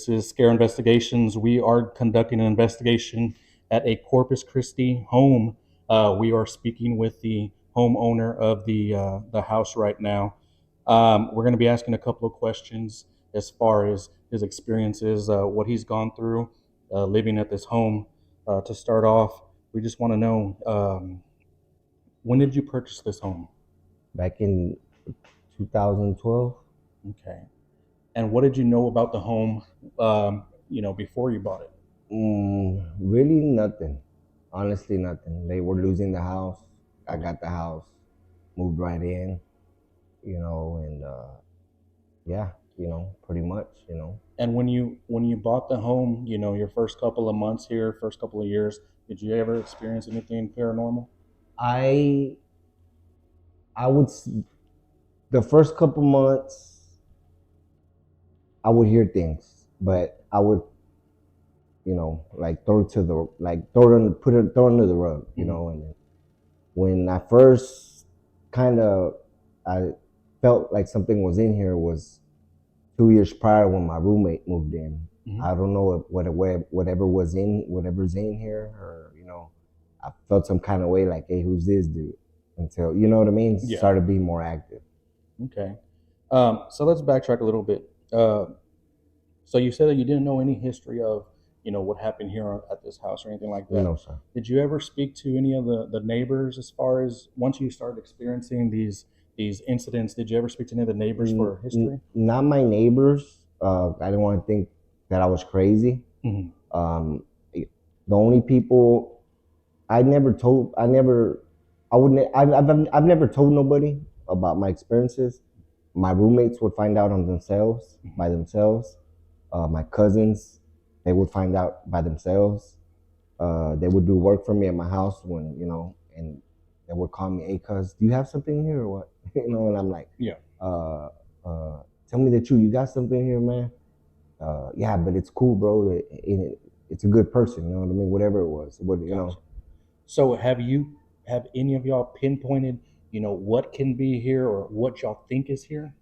This is Scare Investigations. We are conducting an investigation at a Corpus Christi home. We are speaking with the homeowner of the house right now. We're going to be asking a couple of questions as far as his experiences, what he's gone through living at this home. To start off, we just want to know, when did you purchase this home? Back in 2012. Okay. And what did you know about the home, before you bought it? Really nothing. Honestly, nothing. They were losing the house. I got the house, moved right in, and yeah, pretty much, And when you bought the home, your first couple of months here, first couple of years, did you ever experience anything paranormal? I I would the first couple months I would hear things, but I would, like throw it to the like throw it on, put it throw it under the rug, Mhm. and when I first kind of I felt like something was in here was 2 years prior when my roommate moved in. Mhm. I don't know if whatever's in here, or I felt some kind of way like, hey, who's this dude? Until you know what I mean, Yeah. started being more active. Okay. So let's backtrack a little bit. So you said that you didn't know any history of, what happened here at this house or anything like that. No, sir. Did you ever speak to any of the neighbors as far as once you started experiencing these incidents? Did you ever speak to any of the neighbors for history? Not my neighbors. I didn't want to think that I was crazy. Hmm. Um, the only people I wouldn't, I've never told nobody about my experiences. My roommates would find out on themselves, by themselves. My cousins, they would find out by themselves. They would do work for me at my house and they would call me, "Hey, cuz, do you have something here or what?" And I'm like, Yeah. uh, "Tell me the truth. You got something here, man?" Yeah, but it's cool, bro. It's a good person. You know what I mean? Whatever it was, Gotcha. So have any of y'all pinpointed, what can be here or what y'all think is here?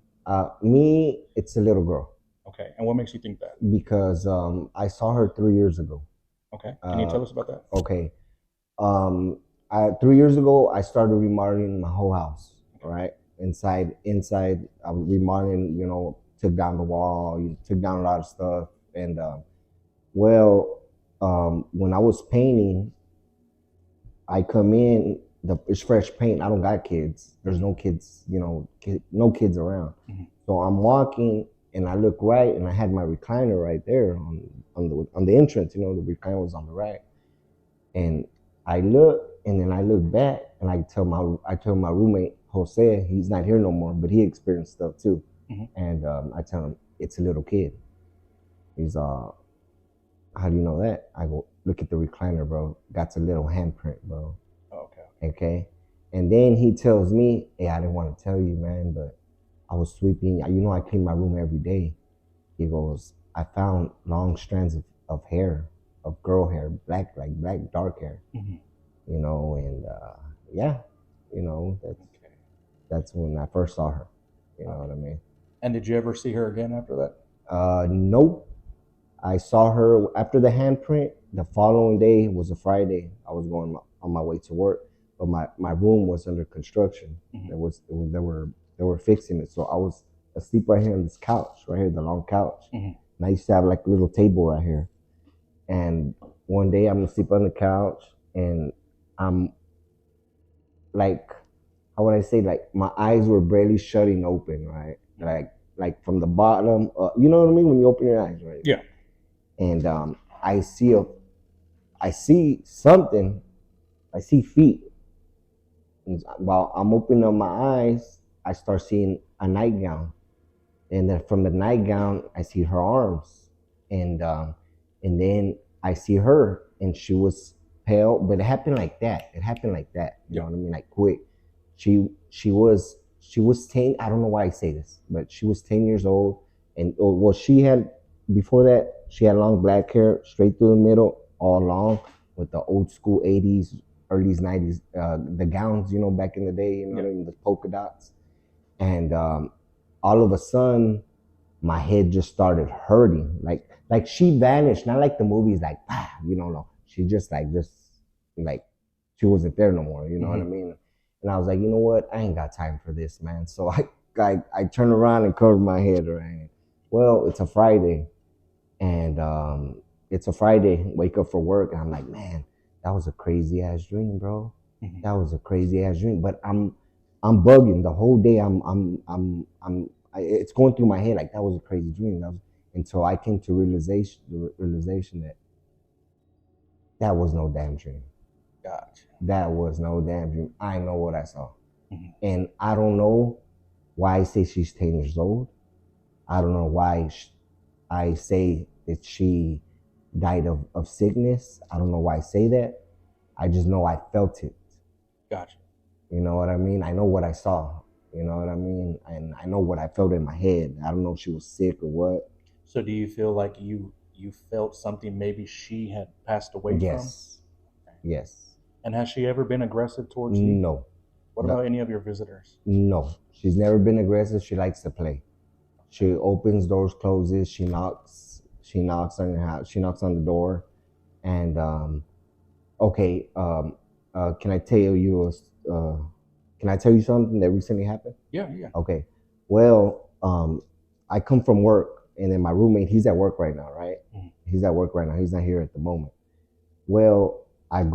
Me, it's a little girl Okay. And what makes you think that? because I saw her 3 years ago. Okay. Can you Uh, tell us about that? okay. Um, 3 years ago, I started remodeling my whole house. Okay. Right, inside, I was remodeling. Took down the wall, took down a lot of stuff, and well, when I was painting, I come in. It's fresh paint. I don't got kids. There's no kids. No kids around. Mhm. So I'm walking, and I look right, and I had my recliner right there on the entrance. The recliner was on the right, and I look, and then I look back, and I tell my roommate Jose, he's not here no more, but he experienced stuff too, Mhm. and I tell him it's a little kid. He's how do you know that? I go look at the recliner, bro. That's a little handprint, bro. Okay. Okay, and then he tells me, hey, I didn't want to tell you, man, but I was sweeping. I clean my room every day. He goes, I found long strands of hair, of girl hair, like black dark hair, Mhm. and yeah, Okay. that's when I first saw her. You know Okay. what I mean? And did you ever see her again after that? Nope. I saw her after the handprint. The following day was a Friday. I was going on my way to work, but my room was under construction. Mhm. They were fixing it, so I was asleep right here on this couch, right here, the long couch. Mhm. And I used to have like a little table right here. And one day I'm asleep on the couch, and I'm like, how would I say, like my eyes were barely shutting open, right? Mhm. Like from the bottom, you know what I mean, when you open your eyes, right? Yeah. And I see something. I see feet. And while I'm opening up my eyes, I start seeing a nightgown, and then from the nightgown, I see her arms, and then I see her, and she was pale, but it happened like that. It happened like that. You Yeah. know what I mean? Like quick. She was 10. I don't know why I say this, but she was 10 years old, and well, she had before that she had long black hair straight through the middle, all long, with the old school '80s, early '90s, the gowns, back in the day, Yeah. the polka dots, and all of a sudden, my head just started hurting. Like she vanished, not like the movies, like no. She just like she wasn't there no more. You know what I Mm-hmm. mean? And I was like, you know what? I ain't got time for this, man. So I turned around and covered my head. Right? Well, it's a Friday, and it's a Friday. Wake up for work, and I'm like, man, that was a crazy ass dream, bro. Mm-hmm. That was a crazy ass dream. But I'm bugging the whole day. It's going through my head like that was a crazy dream. Until I came to realization that that was no damn dream. Gotcha. That was no damn dream. I know what I saw, Mm-hmm. and I don't know why I say she's 10 years old. I don't know why I say that she died of sickness. I don't know why I say that. I just know I felt it. Gotcha. You know what I mean? I know what I saw. You know what I mean? And I know what I felt in my head. I don't know if she was sick or what. So do you feel like you felt something maybe she had passed away from? Yes. Yes. And has she ever been aggressive towards you? No. What No. about any of your visitors? No. She's never been aggressive. She likes to play. She opens doors, closes. She knocks. She knocks on your house. She knocks on the door. And okay, can I tell you? Can I tell you something that recently happened? Yeah, yeah. Okay. Well, I come from work, and then my roommate, he's at work right now, right? Mm-hmm. He's at work right now. He's not here at the moment. Well, I'm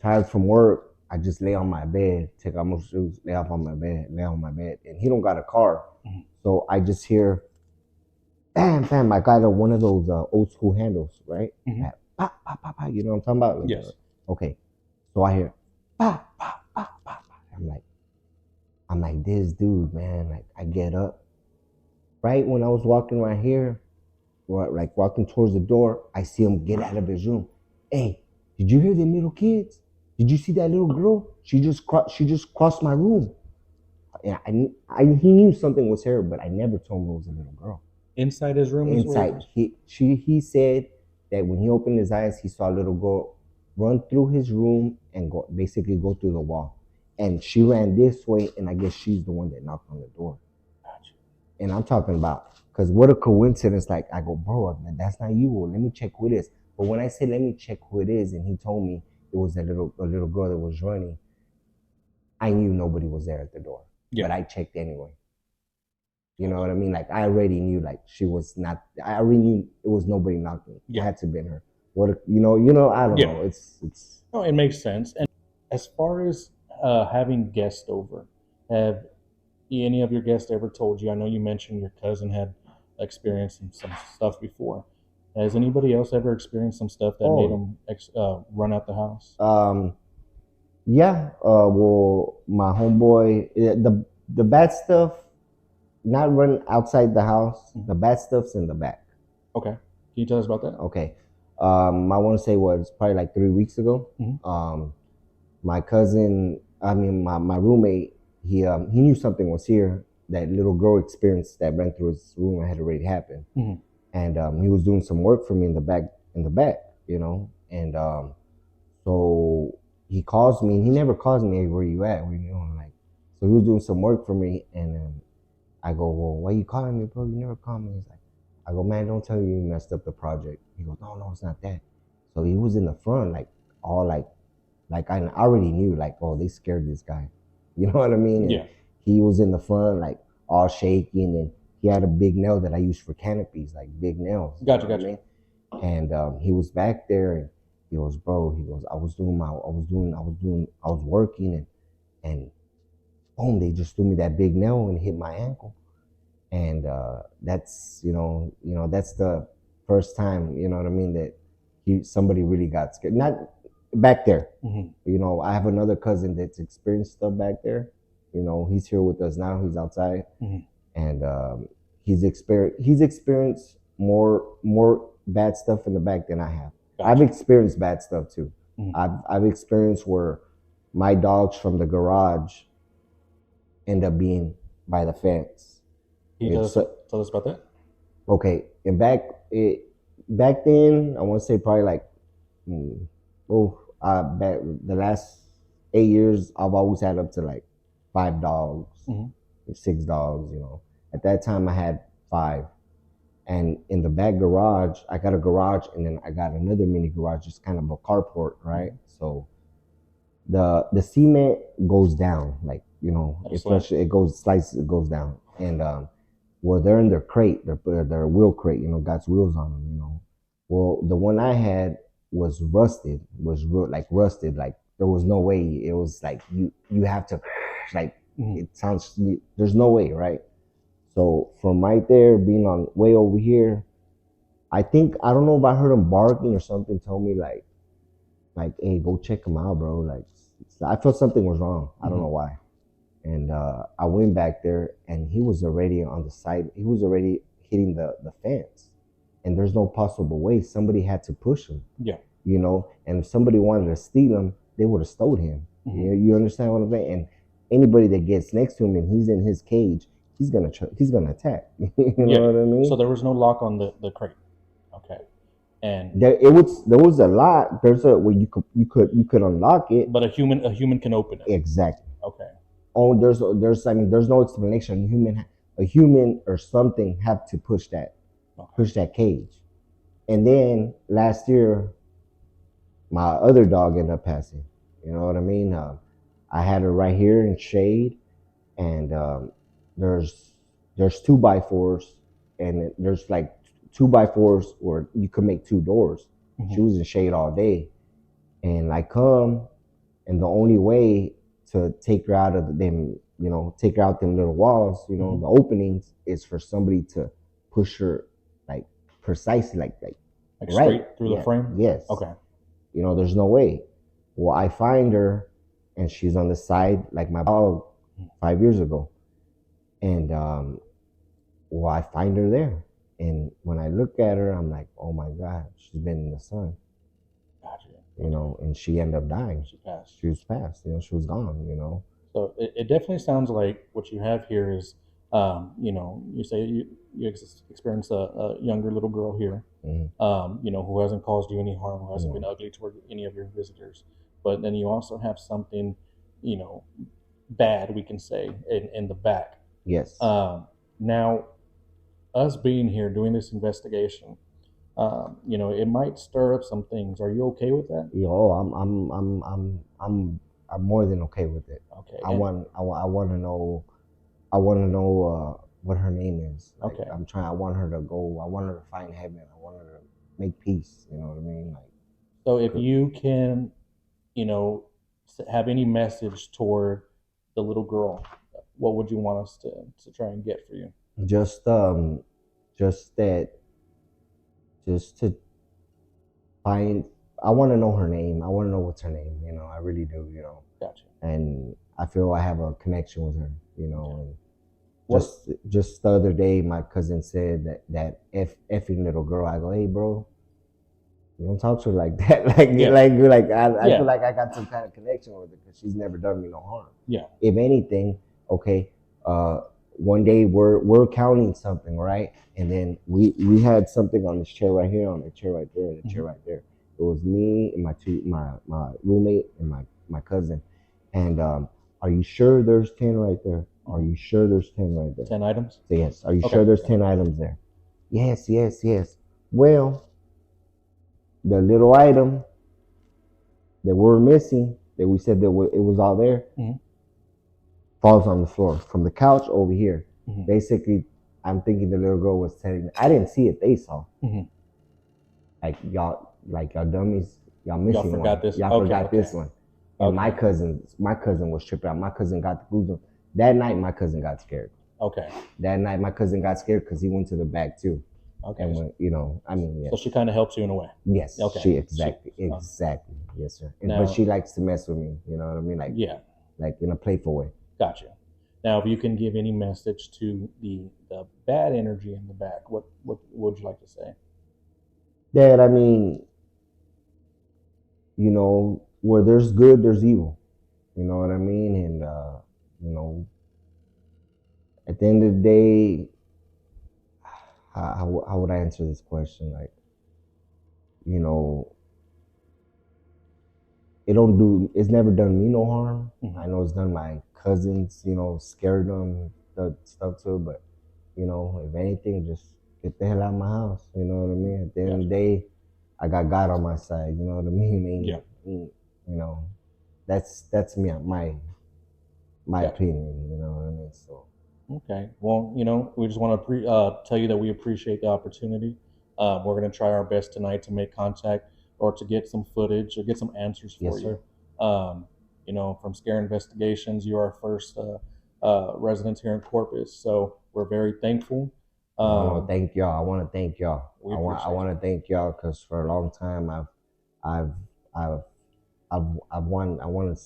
tired from work. I just lay on my bed, take off my shoes, lay off on my bed, lay on my bed, and he don't got a car, Mm-hmm. so I just hear, bam, bam. I got one of those old school handles, right? Mm-hmm. That pop, pop, pop, pop. You know what I'm talking about? Yes. Okay. So I hear, pop, pop, pop, pop, pop. I'm like, this dude, man. Like, I get up. Right when I was walking right here, like walking towards the door, I see him get out of his room. Hey, did you hear them little kids? Did you see that little girl? She just crossed my room. Yeah, he knew something was her, but I never told him it was a little girl. Inside his room is where it Inside, was? he said that when he opened his eyes, he saw a little girl run through his room and basically go through the wall. And she ran this way, and I guess she's the one that knocked on the door. Gotcha. And I'm talking about, because what a coincidence. Like, I go, bro, that's not you. Well, let me check who it is. But when I said, let me check who it is, and he told me it was a little girl that was running, I knew nobody was there at the door. Yeah. But I checked anyway. You know what I mean? Like, I already knew, like, she was not, I already knew it was nobody knocking. Yeah. It had to have been her. I don't Yeah. know. It's No, it makes sense. And as far as having guests over, have any of your guests ever told you? I know you mentioned your cousin had experienced some stuff before. Has anybody else ever experienced some stuff that made oh them run out the house? yeah. Well, my homeboy, the bad stuff, not run outside the house. Mhm. The bad stuff's in the back. Okay. Can you tell us about that? Okay. I want to say was probably like 3 weeks ago. Mhm. My cousin, I mean my roommate, he knew something was here. That little girl experience that ran through his room had already happened, Mhm. and he was doing some work for me in the back, and so he calls me, and he never calls me, hey, where you at? Like, so he was doing some work for me, and I go, well, why you calling me, bro? You never call me. He's like, I go, man, don't tell me you messed up the project. He goes, no, no, it's not that. So he was in the front, like, all like I already knew, like, oh, they scared this guy. You know what I mean? And Yeah. he was in the front, like, all shaking, and he had a big nail that I used for canopies, like big nails. Gotcha. You know what I Gotcha. mean? And he was back there, and he goes, bro, he goes, I was working, and boom, they just threw me that big nail and hit my ankle. And that's that's the first time, you know what I mean, that somebody really got scared. Not back there. Mhm. I have another cousin that's experienced stuff back there. He's here with us now. He's outside, Mhm. and he's experienced more bad stuff in the back than I have. I've Gotcha. experienced bad stuff too. Mhm. I've experienced where my dogs from the garage end up being by the fence. Can you It's tell us about that? okay. And back then, I want to say probably like, mm, back the last 8 years, I've always had up to like 5 dogs, Mhm. 6 dogs. At that time, I had 5. And in the back garage, I got a garage, and then I got another mini garage, just kind of a carport, right? So the cement goes down, like, especially it goes slices, it goes down, and well, they're in their crate, their wheel crate, God's wheels on them, Well, the one I had was rusted, was like rusted, like there was no way. It was like you have to, like, it sounds, there's no way, right? So from right there, being on way over here, I don't know if I heard him barking or something, told me like, hey, go check him out, bro. Like, I felt something was wrong. I don't know why. And I went back there, and he was already on the side. He was already hitting the fence, and there's no possible way. Somebody had to push him. Yeah. And if somebody wanted to steal him, they would have stole him. You understand what I'm saying? And anybody that gets next to him and he's in his cage, he's gonna attack. You know what I mean? So there was no lock on the crate. Okay. And there was a lot. There's a where you could unlock it. but a human can open it. Exactly. Okay. Oh, there's no explanation. A human or something have to push that cage. And then last year, my other dog ended up passing. You know what I mean? I had her right here in shade, and there's 2x4s, and there's like 2x4s where you could make 2 doors. She was in shade all day, and I come, and the only way to take her out of them, take her out them little walls, the openings, is for somebody to push her, like, precisely, like Like right straight through the frame? Yes. Okay. There's no way. Well, I find her, and she's on the side like my dog 5 years ago, and well, I find her there, and when I look at her, I'm like, oh my God, she's been in the sun. Gotcha. And she ended up dying. She passed. She was passed. She was gone. So it definitely sounds like what you have here is, you say you experienced a younger little girl here, who hasn't caused you any harm, who hasn't been ugly toward any of your visitors. But then you also have something, bad, we can say, in the back. Yes. Now, us being here doing this investigation, it might stir up some things. Are you okay with that? I'm more than okay with it. Okay. I want to know. I want to know what her name is. Like, Okay. I want her to go. I want her to find heaven. I want her to make peace. You know what I mean? Like. So if you can, have any message toward the little girl, what would you want us to try and get for you? Just that. Just to find. I want to know her name. I want to know what's her name. I really do. Gotcha. And I feel I have a connection with her. And just the other day, my cousin said that effing little girl. I go, hey, bro, you don't talk to her like that. I feel like I got some kind of connection with her because she's never done me no harm. Yeah. If anything, okay. One day we're counting something, right? And then we had something on this chair right here, on the chair right there, and the chair right there. It was me and my roommate and my cousin. And are you sure there's 10 right there? Are you sure there's 10 right there? 10 items? Yes. Are you sure there's 10 items there? Yes. Well, the little item that we're missing, that we said that it was all there, falls on the floor from the couch over here. Basically, I'm thinking the little girl was telling me. I didn't see it. They saw. Like y'all dummies, y'all missing Y'all forgot one. this. Y'all forgot this one. And my cousin was tripping out. My cousin got the goosebumps. That night, my cousin got scared. Okay. That night, my cousin got scared because he went to the back too. Okay. And when, yeah. So she kind of helps you in a way. Yes. Okay. She exactly. Yes, sir. But she likes to mess with me. You know what I mean? Like, yeah. Like in a playful way. Gotcha. Now, if you can give any message to the bad energy in the back, what would you like to say? That, where there's good, there's evil. You know what I mean? And at the end of the day, how would I answer this question? Like, it's never done me no harm. I know it's done my cousins, scared them, the stuff too, but you know, if anything, just get the hell out of my house. You know what I mean? At the end of Gotcha. the day, I got God on my side. You know what I mean? Yeah. You know, that's me, my Gotcha. opinion. You know what I mean? So Okay. Well, we just want to tell you that we appreciate the opportunity. We're going to try our best tonight to make contact or to get some footage or get some answers for yes, you. sir. From Scare Investigations, you are our first residents here in Corpus, so we're very thankful. No, no, Um, thank y'all. I want to thank y'all. we I appreciate want you. to thank y'all because for a long time I've, I've, I want to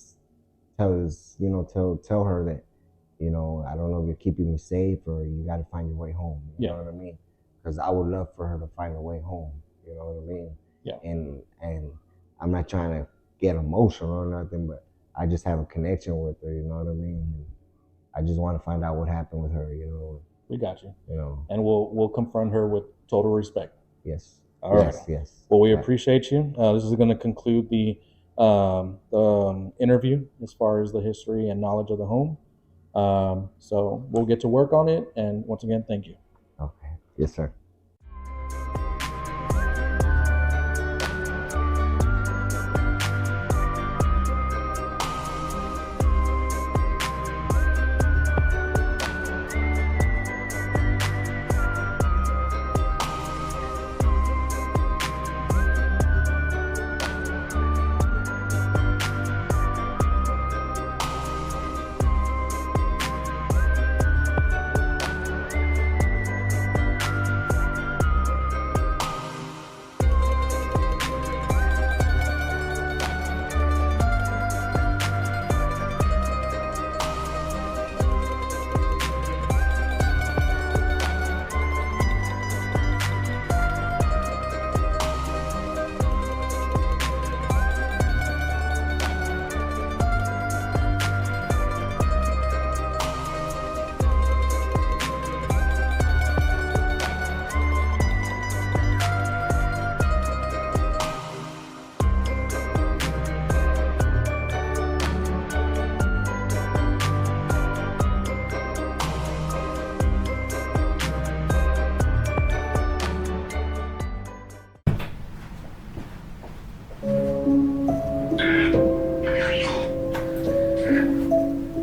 tell this, you know, tell her that, you know, I don't know if you're keeping me safe or you got to find your way home. You Yeah. know what I mean? Because I would love for her to find a way home. You know what I mean? Yeah. And I'm not trying to get emotional or nothing, but I just have a connection with her. You know what I mean? And I just want to find out what happened with her. We got you. You know. And we'll confront her with total respect. Yes. All right. Yes. Yes. Well, we Right. appreciate you. This is going to conclude the interview as far as the history and knowledge of the home. So we'll get to work on it. And once again, thank you. Okay. Yes, sir.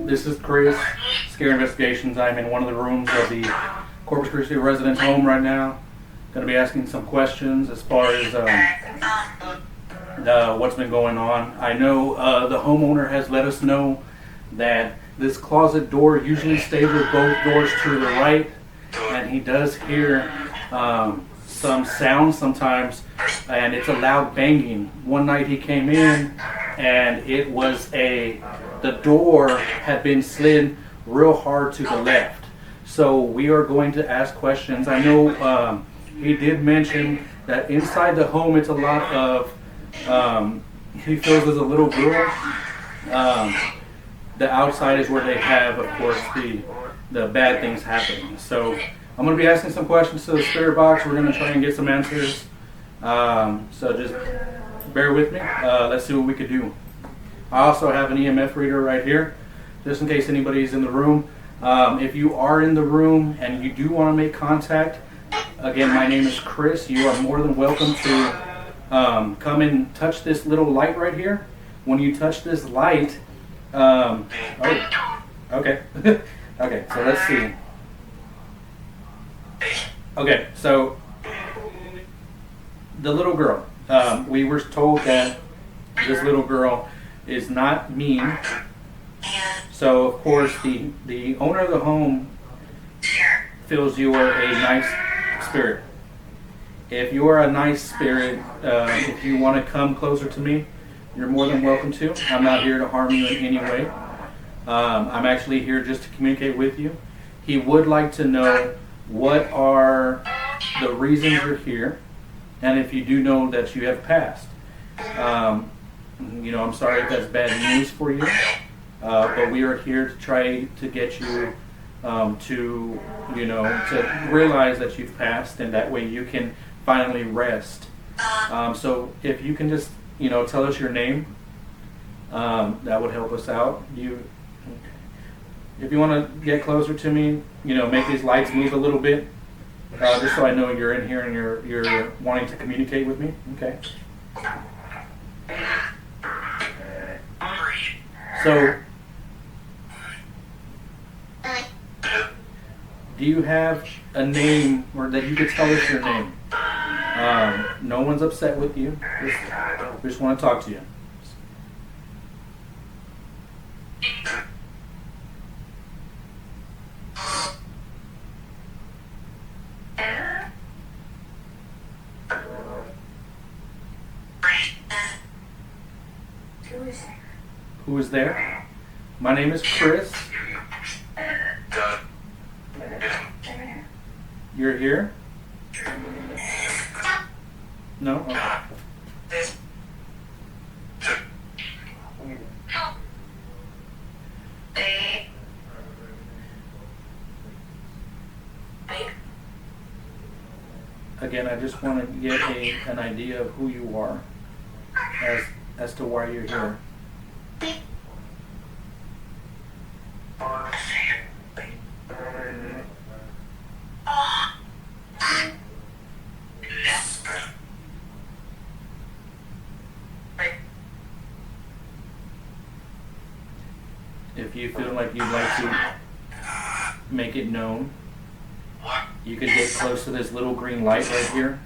This is Chris, Scare Investigations. I'm in one of the rooms of the Corpus Christi residence home right now. Going to be asking some questions as far as what's been going on. I know the homeowner has let us know that this closet door usually stays with both doors to the right, and he does hear some sounds sometimes, and it's a loud banging. One night he came in, and it was the door had been slid real hard to the left. So we are going to ask questions. I know he did mention that inside the home it's a lot of, he feels there's a little girl. The outside is where they have, of course, the bad things happening. So I'm going to be asking some questions to the spirit box. We're going to try and get some answers. So just bear with me. Let's see what we could do. I also have an EMF reader right here, just in case anybody's in the room. If you are in the room and you do want to make contact, again, my name is Chris. You are more than welcome to come and touch this little light right here. When you touch this light, oh, okay. Okay, so let's see. Okay, so the little girl, we were told that this little girl is not mean. So of course the owner of the home feels you are a nice spirit. If you are a nice spirit, if you want to come closer to me, you're more than welcome to. I'm not here to harm you in any way. I'm actually here just to communicate with you. He would like to know what are the reasons you're here, and if you do know that you have passed. I'm sorry if that's bad news for you, but we are here to try to get you to realize that you've passed, and that way you can finally rest. So if you can just, tell us your name, that would help us out. If you want to get closer to me, make these lights move a little bit, just so I know you're in here and you're wanting to communicate with me. Okay. So, do you have a name, or that you could tell us your name? No one's upset with you. We just want to talk to you. Who is there? My name is Chris. You're here? No? Okay. Again, I just want to get an idea of who you are as to why you're here. If you feel like you'd like to make it known, you could get close to this little green light right here.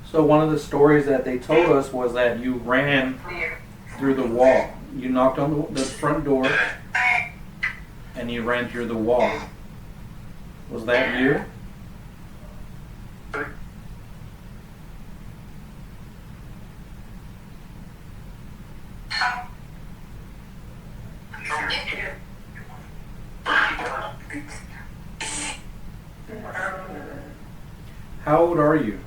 So one of the stories that they told us was that you ran through the wall. You knocked on the front door and you ran through the wall. Was that you? How old are you?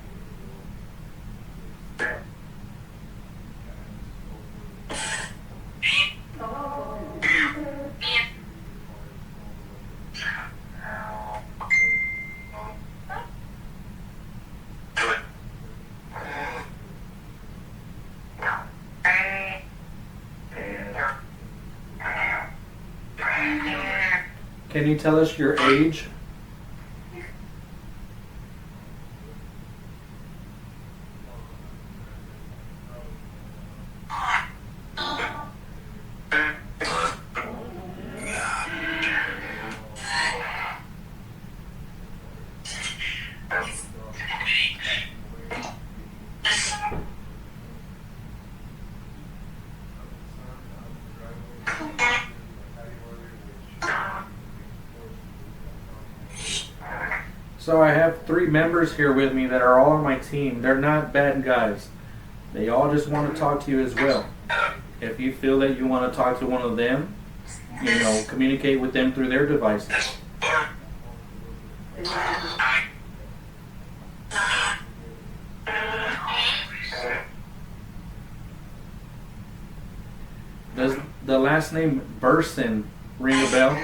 Can you tell us your age? So I have 3 members here with me that are all on my team. They're not bad guys. They all just want to talk to you as well. If you feel that you want to talk to one of them, communicate with them through their devices. Does the last name Burson ring a bell?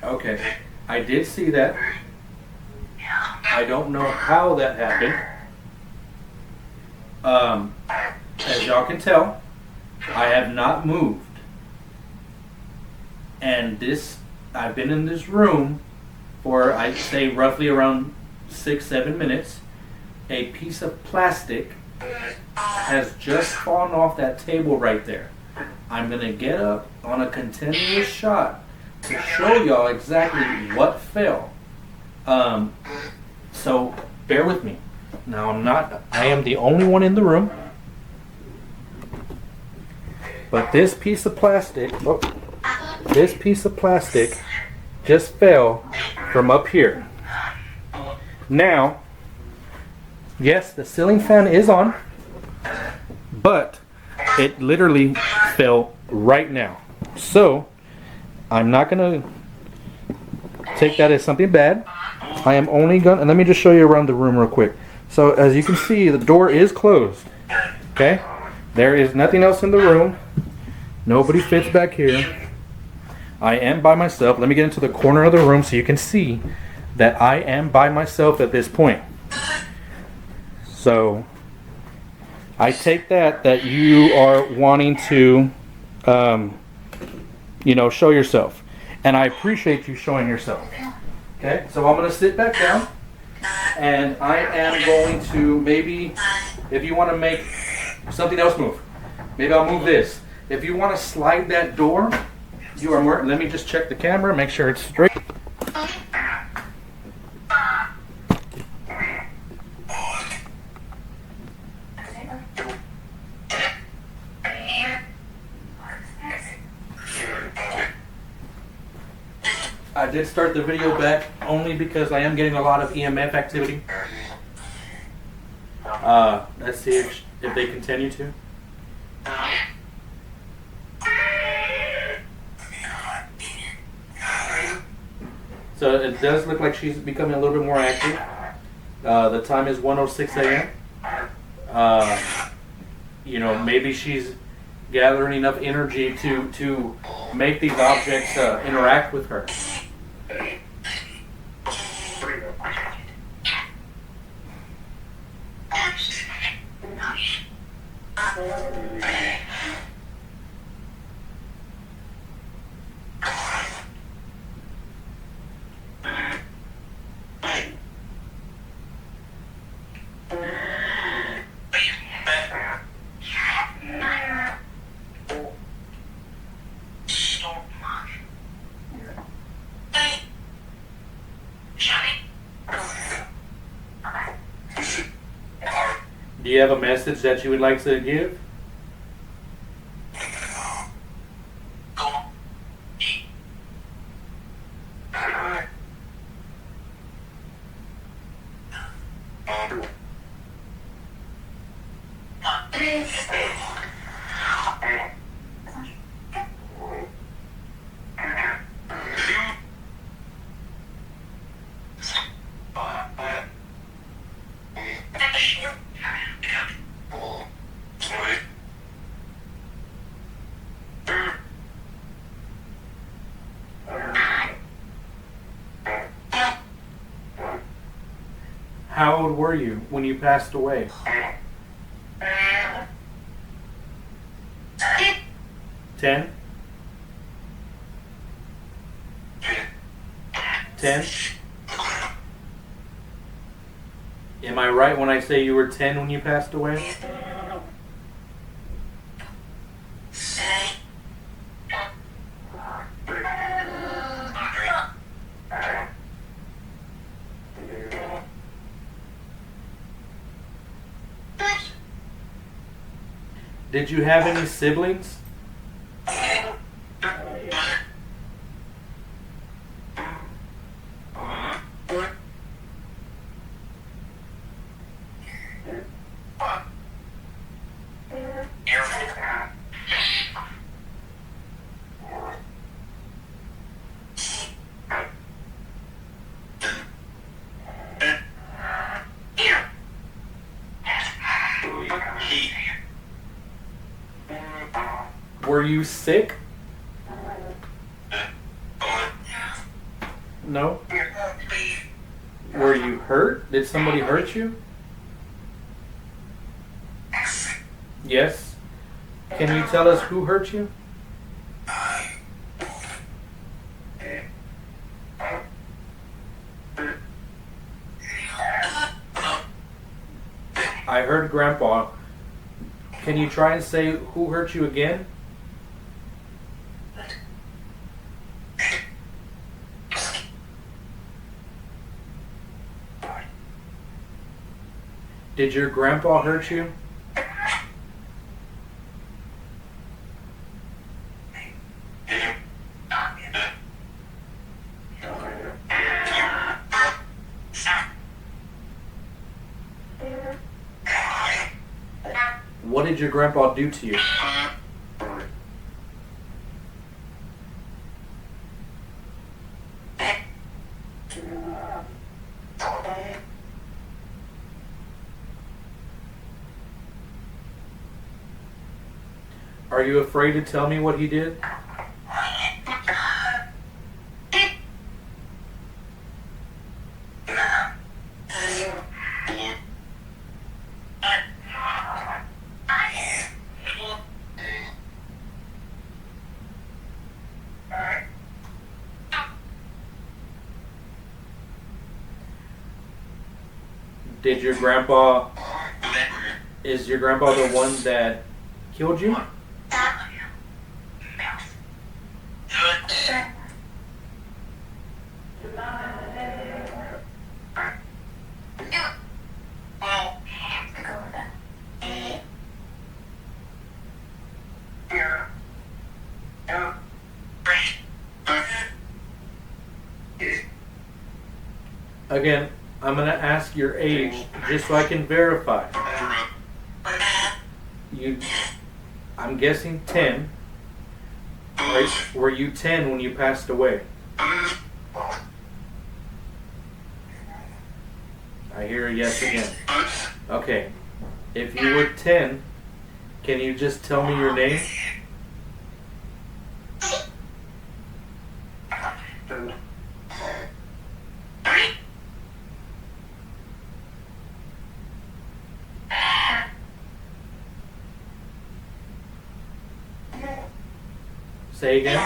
Okay, I did see that. I don't know how that happened. As y'all can tell, I have not moved. And I've been in this room for, I'd say, roughly around 6-7 minutes. A piece of plastic has just fallen off that table right there. I'm going to get up on a continuous shot to show y'all exactly what fell. So bear with me. Now I am the only one in the room. But this piece of plastic just fell from up here. Now, yes, the ceiling fan is on, but it literally fell right now. So, I'm not going to take that as something bad. I am only going to, let me just show you around the room real quick. So, as you can see, the door is closed. Okay? There is nothing else in the room. Nobody fits back here. I am by myself. Let me get into the corner of the room so you can see that I am by myself at this point. So, I take that you are wanting to, show yourself. And I appreciate you showing yourself. Okay, so I'm going to sit back down. And I am going to maybe, if you want to make something else move, maybe I'll move this. If you want to slide that door, you are more, let me just check the camera, make sure it's straight. I did start the video back only because I am getting a lot of EMF activity. Let's see if they continue to. So it does look like she's becoming a little bit more active. The time is 1:06 a.m. Maybe she's gathering enough energy to make these objects interact with her. Do you have a message that you would like to give? How old were you when you passed away? 10? 10? Am I right when I say you were 10 when you passed away? Did you have any siblings? Were you sick? No? Were you hurt? Did somebody hurt you? Yes. Can you tell us who hurt you? I heard Grandpa. Can you try and say who hurt you again? Did your grandpa hurt you? did your grandpa do to you? Are you afraid to tell me what he did? Did your grandpa... Is your grandpa the one that killed you? Again, I'm going to ask your age just so I can verify. I'm guessing 10. Right? Were you 10 when you passed away? I hear a yes again. Okay. If you were 10, can you just tell me your name? Say again.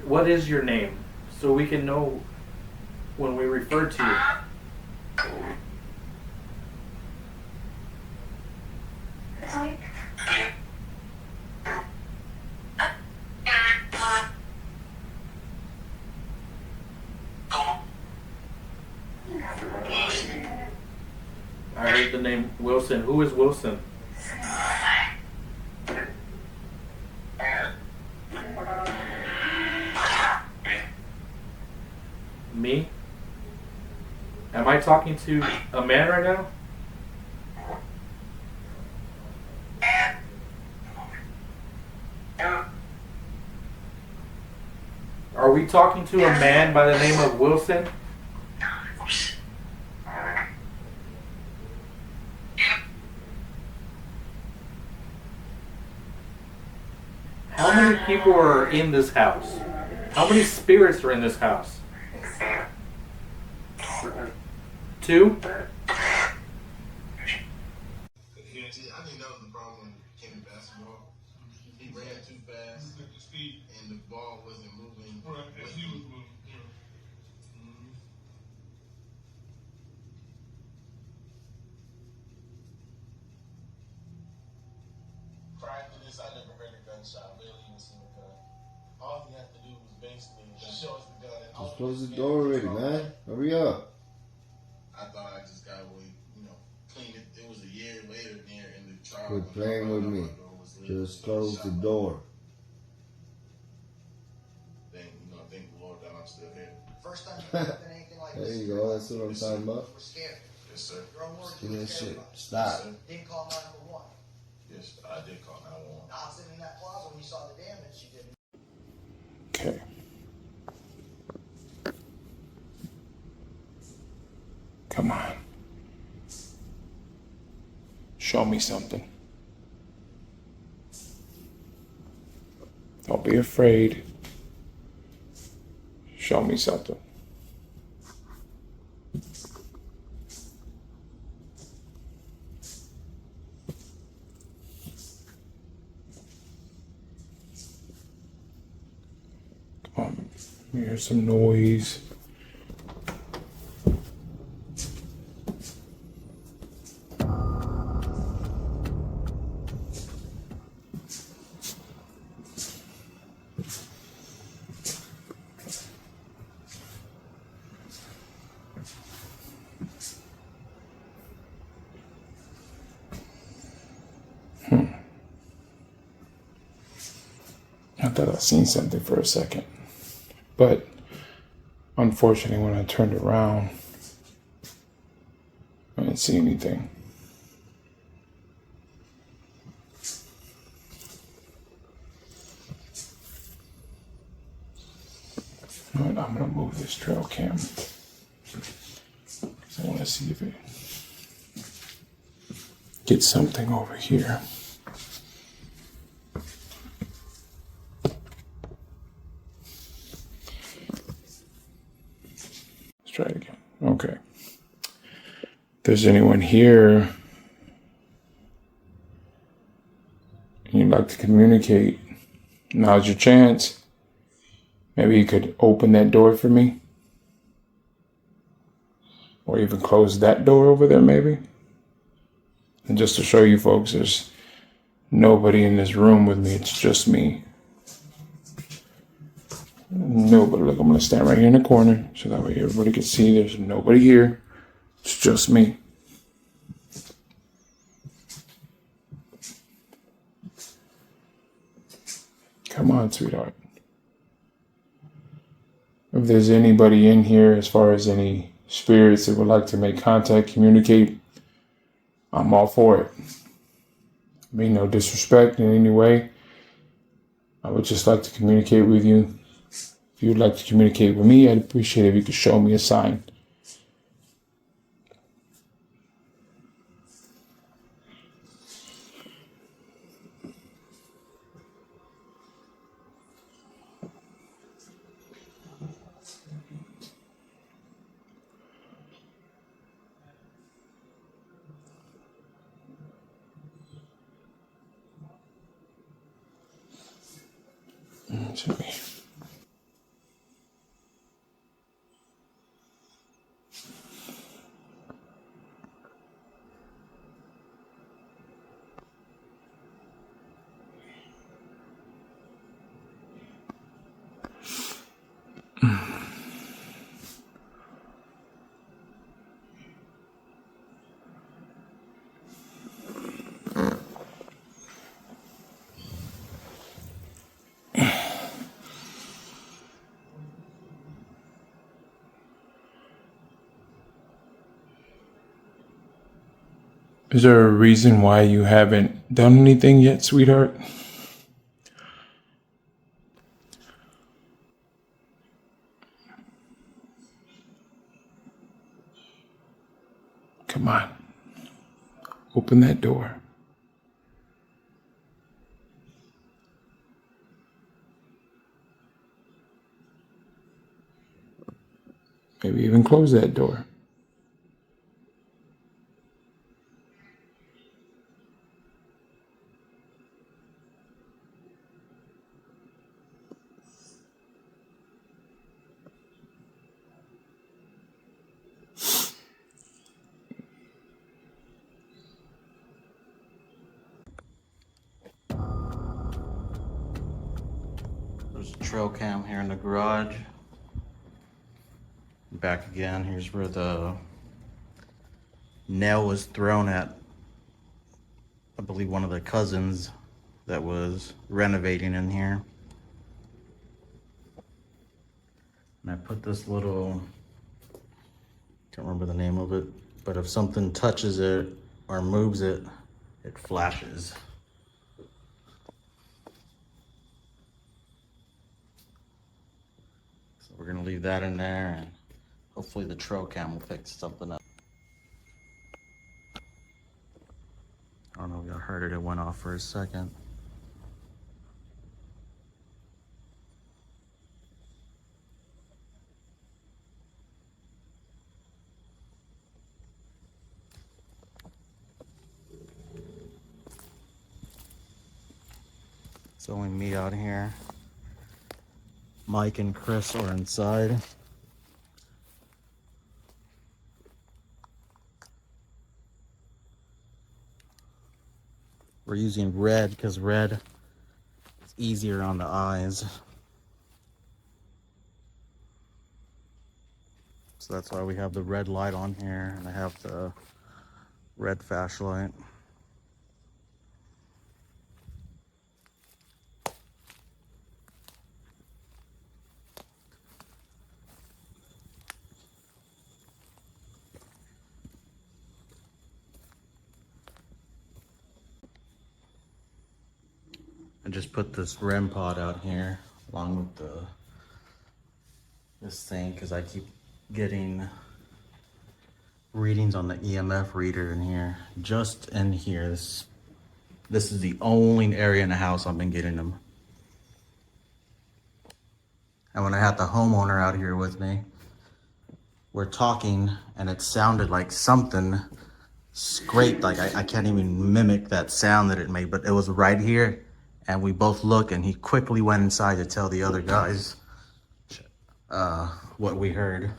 What is your name? So we can know when we refer to you. I heard the name Wilson. Who is Wilson? Me? Am I talking to a man right now? Are we talking to a man by the name of Wilson? How many people are in this house? How many spirits are in this house? 2? I think that was the problem when it came to basketball. He ran too fast, and the ball wasn't moving. Right, as he was moving. Prior to this, I never heard a gunshot. Barely even seen a gun. All he had to do was basically show us the gun. Just close the door already, man. Hurry up. I thought I just got away, clean it. It was a year later near in the trial. Quit playing with me. Just close the door. Thank the Lord that I'm still here. First time you've ever done anything like There this. you go. That's what I'm talking about. You were scared. Yes, sir. Your own words. Give You me were that scared shit. about. Stop. Didn't call 911. Yes, I did call 911. Not sitting in that closet when you saw the damage. You didn't. Okay. Come on. Show me something. Don't be afraid. Show me something. Come on. Here's some noise. thought I seen something for a second. But unfortunately, when I turned around, I didn't see anything. I'm gonna move this trail cam. I want to see if it gets something over here. Let's try it again. Okay. If there's anyone here and you'd like to communicate, now's your chance. Maybe you could open that door for me. Or even close that door over there, maybe. And just to show you folks, there's nobody in this room with me. It's just me. Nobody. Look, I'm going to stand right here in the corner so that way everybody can see there's nobody here. It's just me. Come on, sweetheart. If there's anybody in here, as far as any spirits that would like to make contact, communicate, I'm all for it. I mean, no disrespect in any way. I would just like to communicate with you. If you'd like to communicate with me, I'd appreciate it if you could show me a sign. To me. Is there a reason why you haven't done anything yet, sweetheart? Come on. Open that door. Maybe even close that door. There's a trail cam here in the garage. Back again, here's where the nail was thrown at, I believe, one of the cousins that was renovating in here. And I put this little, can't remember the name of it, but if something touches it or moves it, it flashes. So we're gonna leave that in there, and hopefully the trail cam will pick something up. I don't know if y'all heard it, it went off for a second. It's only me out here. Mike and Chris are inside. We're using red because red is easier on the eyes. So that's why we have the red light on here, and I have the red flashlight. I just put this REM pod out here along with this thing because I keep getting readings on the EMF reader in here. Just in here. This is the only area in the house I've been getting them. And when I had the homeowner out here with me, we're talking and it sounded like something scraped. Like I can't even mimic that sound that it made, but it was right here. And we both looked and he quickly went inside to tell the other guys what we heard.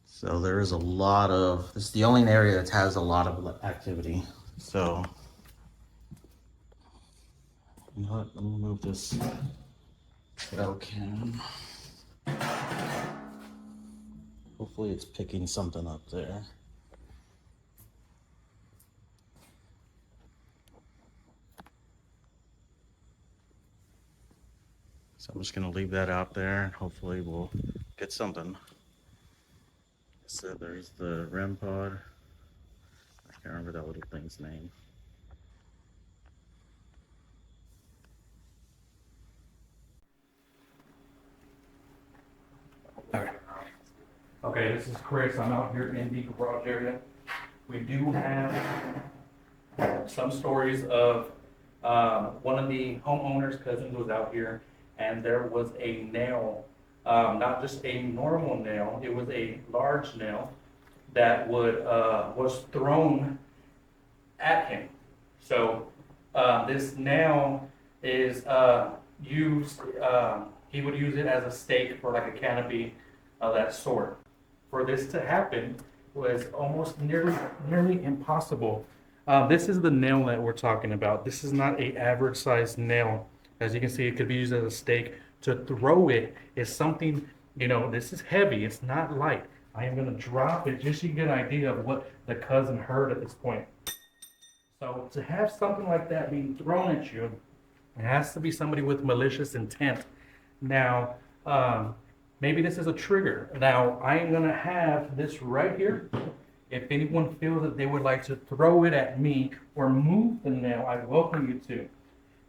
So there is a lot of, it's the only area that has a lot of activity. So, you know what, let me move this trail cam. Hopefully it's picking something up there. So I'm just gonna leave that out there and hopefully we'll get something. So there's the REM pod. I can't remember that little thing's name. All right. Okay, this is Chris. I'm out here in the garage area. We do have some stories of one of the homeowners' cousins was out here, and there was a nail, not just a normal nail, it was a large nail that was thrown at him. So this nail is used. He would use it as a stake for like a canopy of that sort. For this to happen was almost nearly impossible. This is the nail that we're talking about. This is not a average sized nail. As you can see, it could be used as a stake. To throw it is something, this is heavy. It's not light. I am going to drop it just so you get an idea of what the cousin heard at this point. So to have something like that being thrown at you, it has to be somebody with malicious intent. Now, maybe this is a trigger. Now, I am going to have this right here. If anyone feels that they would like to throw it at me or move the nail, I welcome you to.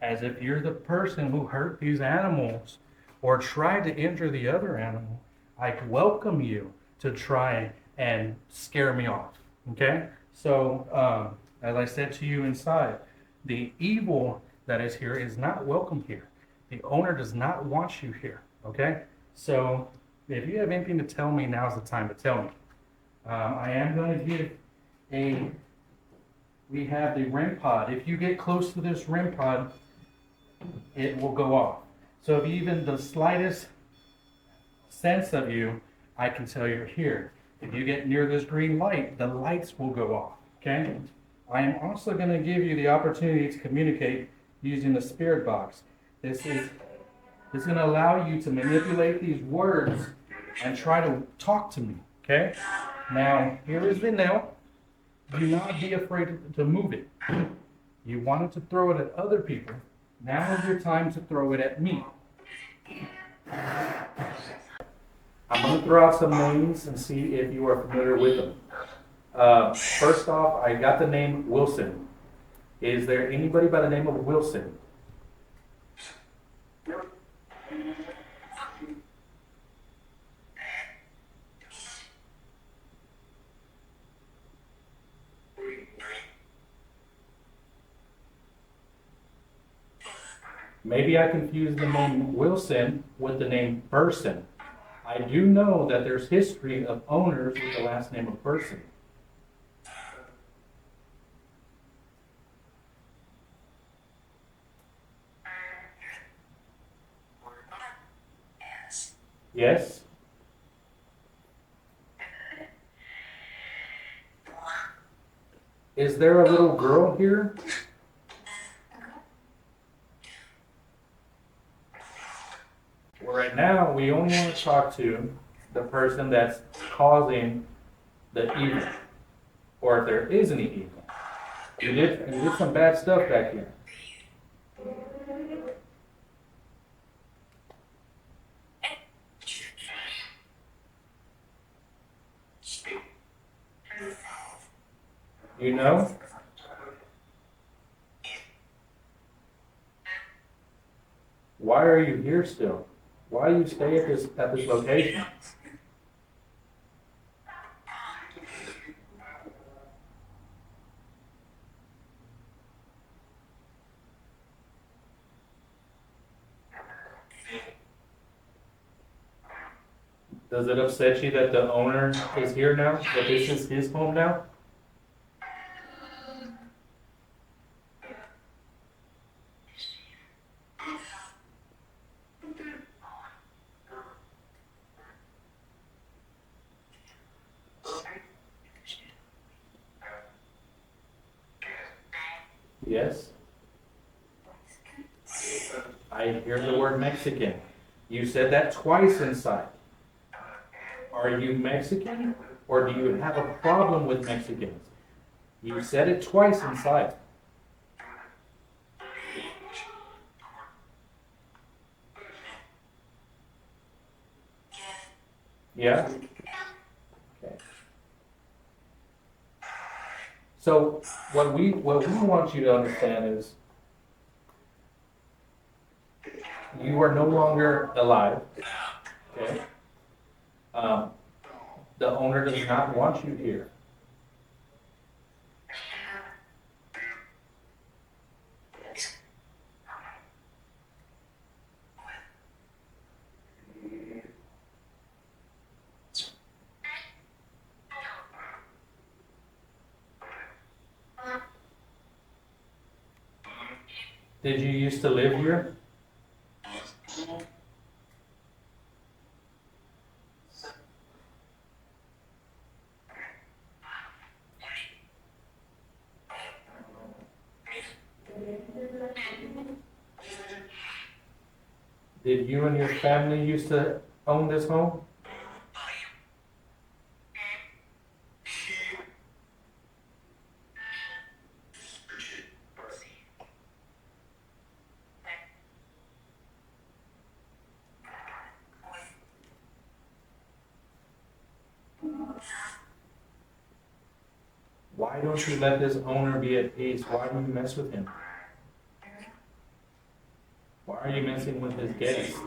As if you're the person who hurt these animals or tried to injure the other animal, I welcome you to try and scare me off. Okay? So, as I said to you inside, the evil that is here is not welcome here. The owner does not want you here. Okay? So, if you have anything to tell me, now's the time to tell me. I am going to give we have the REM pod. If you get close to this REM pod, it will go off. So if even the slightest sense of you, I can tell you're here. If you get near this green light, the lights will go off, okay? I am also going to give you the opportunity to communicate using the spirit box. This is going to allow you to manipulate these words and try to talk to me, okay? Now, here is the nail. Do not be afraid to move it. You wanted to throw it at other people. Now is your time to throw it at me. I'm going to throw out some names and see if you are familiar with them. First off, I got the name Wilson. Is there anybody by the name of Wilson? Maybe I confused the name Wilson with the name Burson. I do know that there's history of owners with the last name of Burson. Yes? Is there a little girl here? Well, right now, we only want to talk to the person that's causing the evil, or if there is any evil. You did some bad stuff back here. You know? why are you here still? Why do you stay at this location? Does it upset you that the owner is here now? That this is his home now? Yes. I hear the word Mexican. You said that twice inside. Are you Mexican or do you have a problem with Mexicans? You said it twice inside. Yeah? Okay. So what we want you to understand is you are no longer alive. Okay? Um, the owner does not want you here. Did you used to live here? Did you and your family used to own this home? Why don't you let this owner be at peace? Why do you mess with him? Why are you messing with his guests?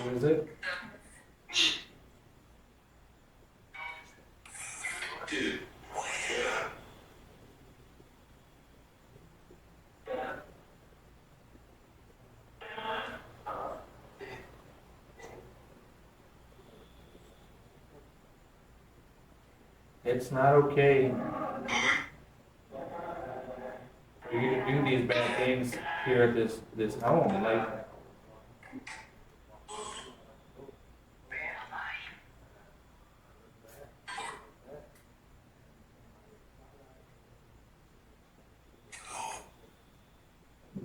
Who is it? It's not okay for you to do these bad things here at this home. Like,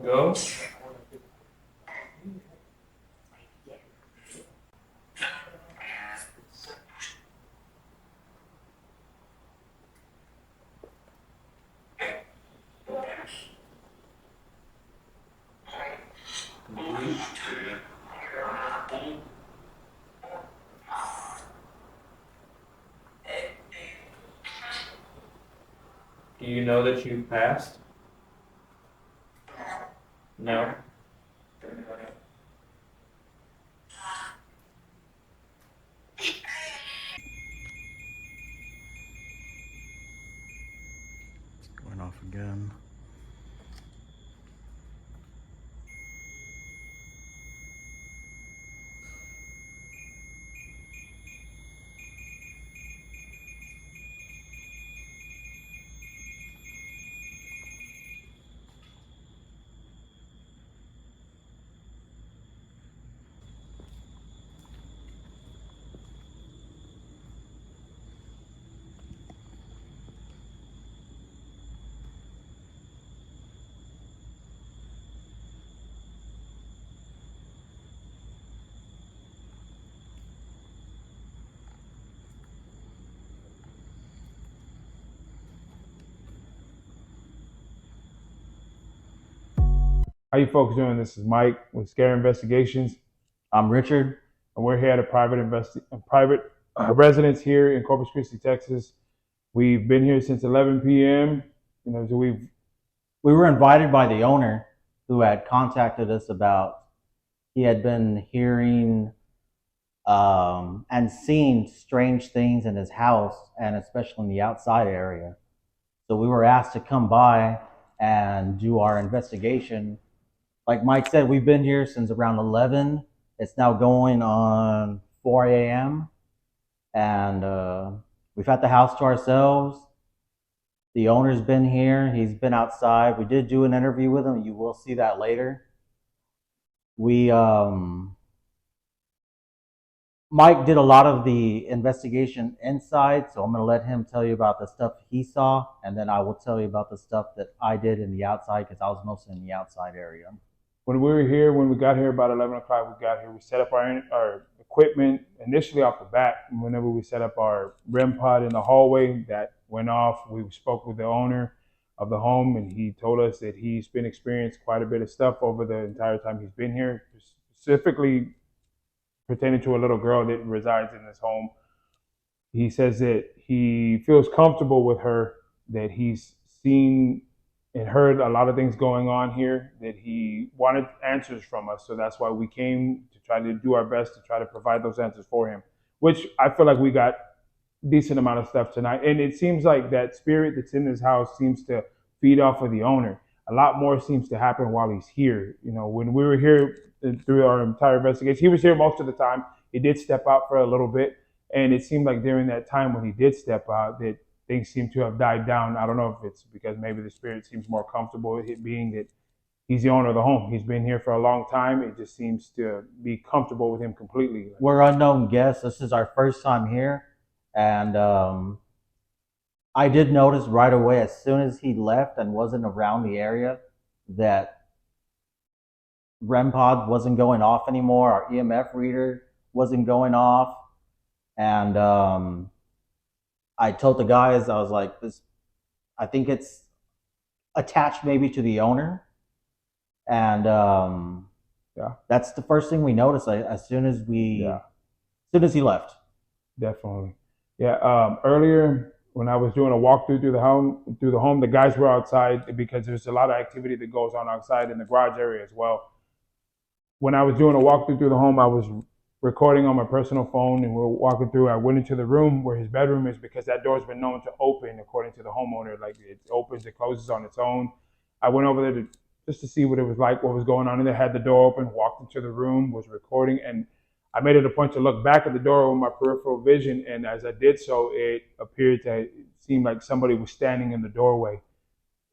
go. Do you know that you passed? No. Going off again. How you folks doing? This is Mike with Scare Investigations, I'm Richard. and we're here at a private residence here in Corpus Christi, Texas. We've been here since 11 p.m. So We were invited by the owner who had contacted us about he had been hearing and seeing strange things in his house and especially in the outside area. So we were asked to come by and do our investigation. Like Mike said, we've been here since around 11. It's now going on 4 a.m. And we've had the house to ourselves. The owner's been here. He's been outside. We did do an interview with him. You will see that later. Mike did a lot of the investigation inside, so I'm going to let him tell you about the stuff he saw, and then I will tell you about the stuff that I did in the outside because I was mostly in the outside area. when we got here about 11 o'clock, we set up our equipment initially off the bat. Whenever we set up our REM pod in the hallway, that went off. We spoke with the owner of the home, and he told us that he's been experienced quite a bit of stuff over the entire time he's been here, specifically pertaining to a little girl that resides in this home. He says that he feels comfortable with her, that he's seen and heard a lot of things going on here, that he wanted answers from us. So that's why we came to try to do our best to try to provide those answers for him, which I feel like we got decent amount of stuff tonight. And it seems like that spirit that's in this house seems to feed off of the owner. A lot more seems to happen while he's here. When we were here through our entire investigation, he was here most of the time. He did step out for a little bit. And it seemed like during that time when he did step out that things seem to have died down. I don't know if it's because maybe the spirit seems more comfortable with it being that he's the owner of the home. He's been here for a long time. It just seems to be comfortable with him completely. We're unknown guests. This is our first time here. And I did notice right away as soon as he left and wasn't around the area that REM pod wasn't going off anymore. Our EMF reader wasn't going off. And I told the guys, I was like, I think it's attached maybe to the owner. And that's the first thing we noticed as soon as he left. Definitely. Yeah. Earlier when I was doing a walkthrough through the home, the guys were outside because there's a lot of activity that goes on outside in the garage area as well. When I was doing a walkthrough through the home, I was recording on my personal phone, and we were walking through. I went into the room where his bedroom is because that door's been known to open according to the homeowner. Like it opens, it closes on its own. I went over there just to see what it was like, what was going on in there. Had the door open, walked into the room, was recording, and I made it a point to look back at the door with my peripheral vision. And as I did so, it seemed like somebody was standing in the doorway.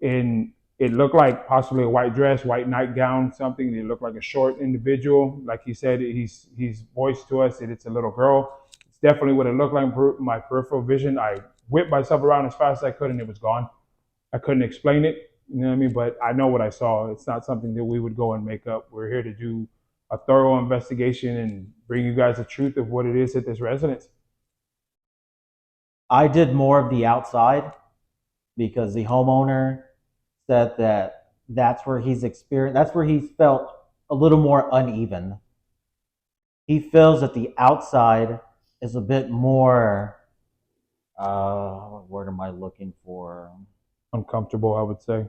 And it looked like possibly a white dress, white nightgown, something. It looked like a short individual. Like he said, he's voiced to us that it's a little girl. It's definitely what it looked like. My peripheral vision, I whipped myself around as fast as I could, and it was gone. I couldn't explain it, you know what I mean? But I know what I saw. It's not something that we would go and make up. We're here to do a thorough investigation and bring you guys the truth of what it is at this residence. I did more of the outside because the homeowner said that's where he's experienced, that's where he's felt a little more uneven. He feels that the outside is a bit more, what word am I looking for? Uncomfortable, I would say.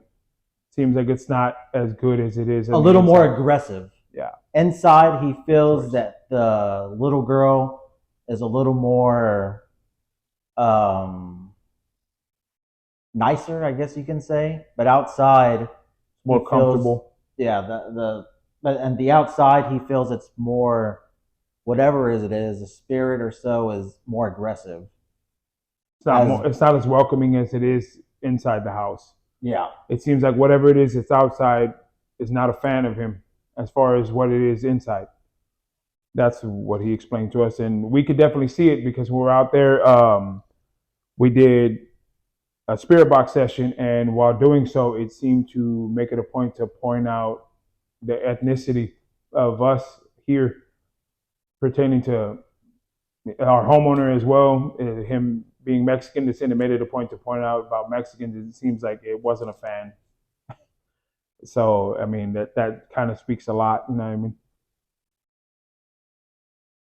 Seems like it's not as good as it is. A little more aggressive. Yeah. Inside, he feels that the little girl is a little more nicer, I guess you can say. But outside, more comfortable. And the outside, he feels it's more, whatever it is, a spirit or so is more aggressive. It's not as welcoming as it is inside the house. Yeah. It seems like whatever it is that's outside is not a fan of him as far as what it is inside. That's what he explained to us. And we could definitely see it because when we were out there, we did a spirit box session. And while doing so, it seemed to make it a point to point out the ethnicity of us here pertaining to our homeowner as well, him being Mexican descent. It made it a point to point out about Mexicans. It seems like it wasn't a fan. So I mean that kind of speaks a lot. You know what I mean?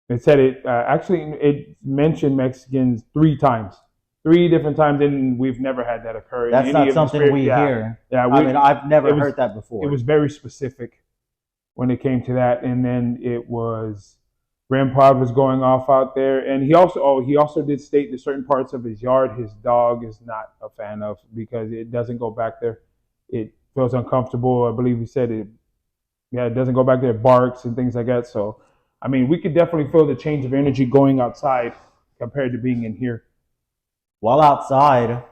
It said it actually it mentioned Mexicans 3 times, 3 different times, and we've never had that occur in That's any not of the something spirit. we Yeah, hear. yeah. I mean, I've It never was heard that it before. was very specific when it came to that, and then it was Grandpa was going off out there, and he also did state that certain parts of his yard his dog is not a fan of because it doesn't go back there. It feels uncomfortable. I believe he said it. Yeah, it doesn't go back there. It barks and things like that. So, I mean, we could definitely feel the change of energy going outside compared to being in here. While outside,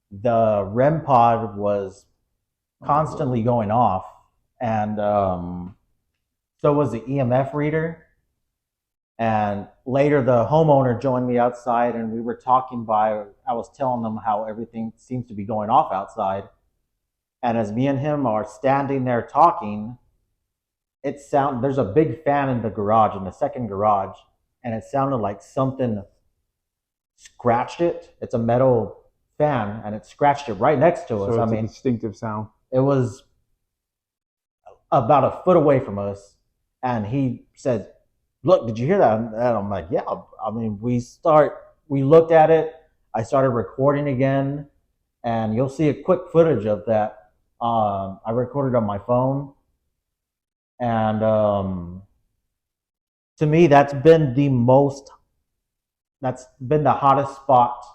the REM pod was constantly going off, and so was the EMF reader. And later, the homeowner joined me outside, and we were talking by. I was telling them how everything seems to be going off outside, and as me and him are standing there talking, there's a big fan in the garage, in the second garage, and it sounded like something scratched it. It's a metal fan, and it scratched it right next to us. So I it's a mean, distinctive sound. it was about a foot away from us, and he said, "Look, did you hear that?" And I'm like, "Yeah." I mean, we looked at it. I started recording again, and you'll see a quick footage of that. I recorded on my phone, and to me, that's been the hottest spot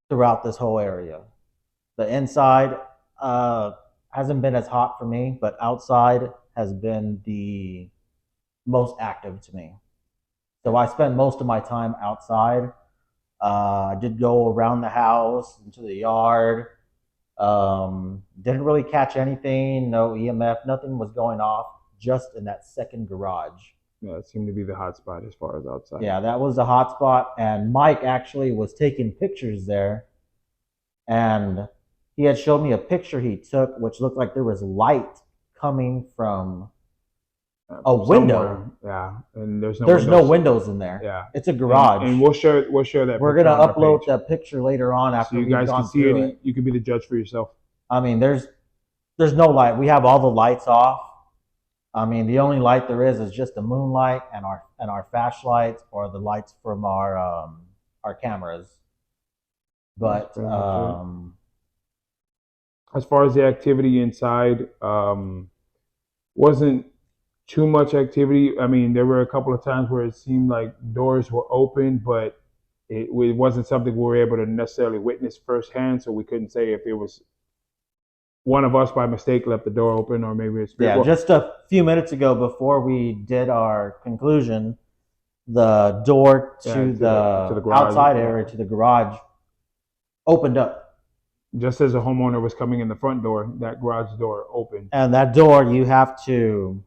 throughout this whole area. The inside hasn't been as hot for me, but outside has been the most active to me. So I spent most of my time outside. I did go around the house, into the yard. Didn't really catch anything, no EMF, nothing was going off, just in that second garage. Yeah, it seemed to be the hot spot as far as outside. Yeah, that was the hot spot. And Mike actually was taking pictures there. And he had showed me a picture he took, which looked like there was light coming from a window. Yeah, and there's no windows in there. Yeah, it's a garage. And we'll share that. We're gonna upload that picture later on after so you guys can see it. You can be the judge for yourself. I mean, there's no light. We have all the lights off. I mean, the only light there is just the moonlight and our flashlights or the lights from our cameras. But as far as the activity inside, wasn't too much activity. I mean, there were a couple of times where it seemed like doors were open, but it wasn't something we were able to necessarily witness firsthand, so we couldn't say if it was one of us by mistake left the door open or maybe it's just a few minutes ago before we did our conclusion, the door to the outside area, to the garage, opened up. Just as a homeowner was coming in the front door, that garage door opened. And that door, you have to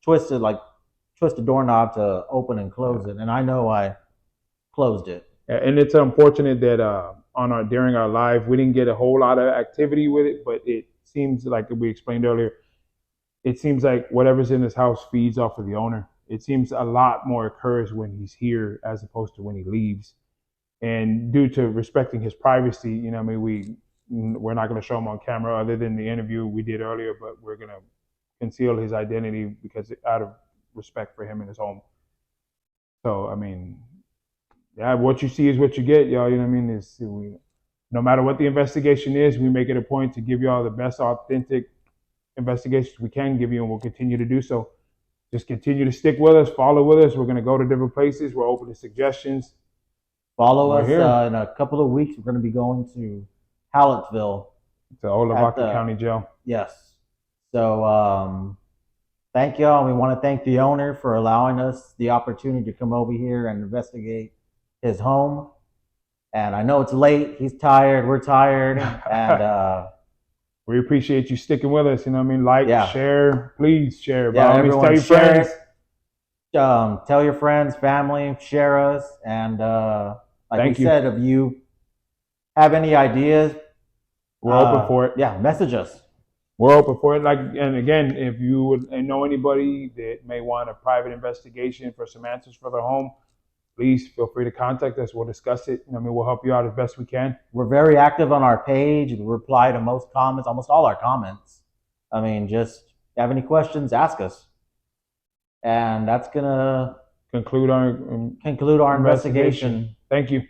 twist the doorknob to open and close it. And I know I closed it. And it's unfortunate that during our live, we didn't get a whole lot of activity with it, but it seems like we explained earlier, it seems like whatever's in this house feeds off of the owner. It seems a lot more occurs when he's here as opposed to when he leaves. And due to respecting his privacy, I mean, we're not going to show him on camera other than the interview we did earlier, but we're going to conceal his identity because out of respect for him and his home. So, I mean, yeah, what you see is what you get, y'all. You know what I mean? No matter what the investigation is, we make it a point to give y'all the best authentic investigations we can give you, and we'll continue to do so. Just continue to stick with us, follow with us. We're going to go to different places. We're open to suggestions. Follow us in a couple of weeks. We're going to be going to Hallettville. To Olavaca County Jail. Yes. So thank y'all. We want to thank the owner for allowing us the opportunity to come over here and investigate his home. And I know it's late. He's tired. We're tired. And we appreciate you sticking with us. You know what I mean? Like, share. Please share. Yeah, everyone tell your friends. Tell your friends, family, share us. And like we said, if you have any ideas, we're open for it. Yeah, message us. We're open for it. And again, if you know anybody that may want a private investigation for some answers for their home, please feel free to contact us. We'll discuss it. I mean, we'll help you out as best we can. We're very active on our page. We reply to most comments, almost all our comments. I mean, just have any questions, ask us. And that's gonna Conclude our conclude our investigation. Thank you.